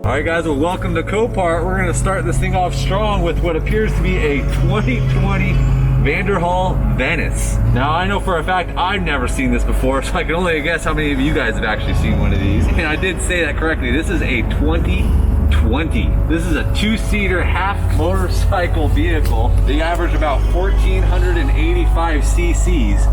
All right, guys, well, welcome to Copart. We're gonna start this thing off strong with what appears to be a 2020 Vanderhall Venice. Now, I know for a fact I've never seen this before, so I can only guess how many of you guys have actually seen one of these. And I did say that correctly. This is a 2020. This is a two-seater half motorcycle vehicle. They average about 1,485 cc's.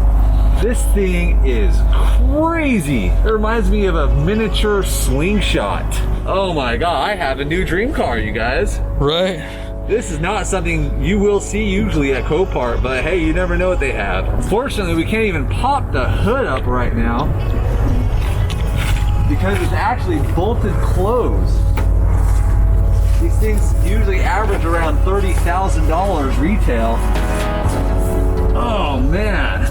This thing is crazy. It reminds me of a miniature slingshot. Oh my God, I have a new dream car, you guys. Right. This is not something you will see usually at Copart, but hey, you never know what they have. Unfortunately, we can't even pop the hood up right now because it's actually bolted closed. These things usually average around $30,000 retail. Oh man.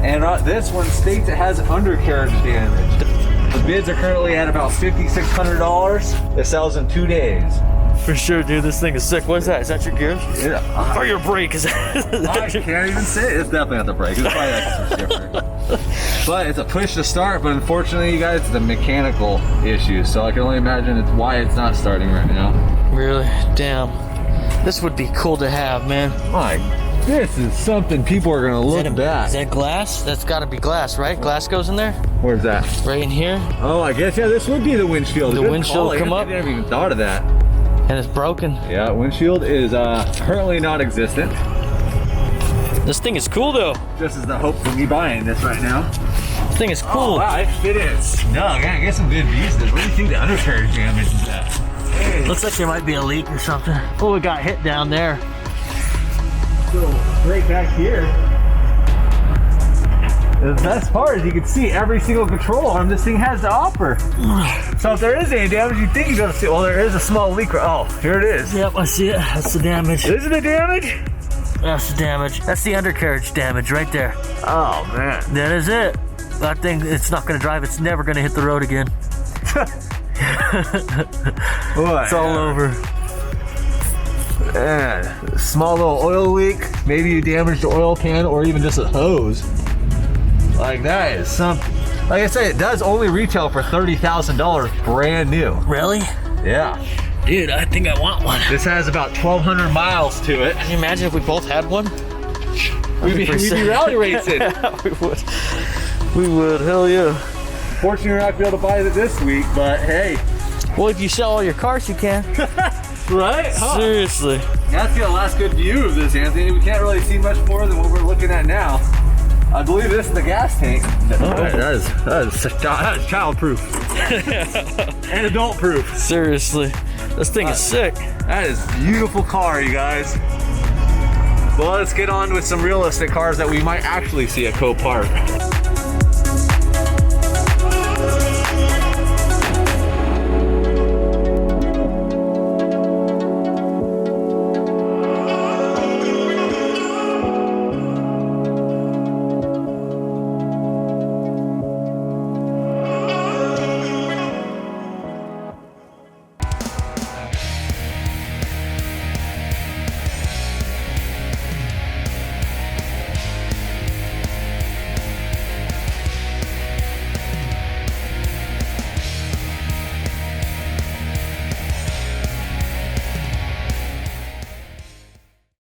And this one states it has undercarriage damage. The bids are currently at about $5,600. It sells in 2 days. For sure, dude. This thing is sick. What is that? Is that your gears? Yeah. Or your brake? Is I can't even say it. It's definitely not the brake. It's probably like a shifter. But it's a push to start, but unfortunately, you guys, it's a mechanical issue. So I can only imagine it's why it's not starting right now. Really? Damn. This would be cool to have, man. My, this is something people are gonna look at. Is that glass? That's gotta be glass, right? Glass goes in there? Where's that? Right in here. Oh, I guess, yeah, this would be the windshield. The windshield come up? I never even thought of that. And it's broken. Yeah, windshield is currently non-existent. This thing is cool though. Just as the hope for me buying this right now. This thing is cool. Oh, wow, it fit in snug. I get some good views of this. What do you think the undercarriage damage is at? Hey. Looks like there might be a leak or something. Oh, we got hit down there. So, right back here. The best part is you can see every single control arm this thing has to offer. So if there is any damage, you think you're gonna see, well, there is a small leak. Oh, here it is. Yep, I see it. That's the damage. This is the damage? That's the damage. That's the undercarriage damage right there. Oh, man. That is it. That thing, it's not gonna drive. It's never gonna hit the road again. It's all over. Man, small little oil leak. Maybe you damaged the oil pan or even just a hose. Like that is something. Like I said, it does only retail for $30,000 brand new. Really? Yeah. Dude, I think I want one. This has about 1,200 miles to it. Can you imagine if we both had one? We'd be rally racing. Yeah, we would. We would, hell yeah. Fortunately, we're not gonna be able to buy it this week, but hey. Well, if you sell all your cars, you can. Right? Huh? Seriously. That's the last good view of this, Anthony. We can't really see much more than what we're looking at now. I believe this is the gas tank. Oh, that is child-proof. And adult-proof. Seriously. This thing is sick. That is a beautiful car, you guys. Well, let's get on with some realistic cars that we might actually see at Copart.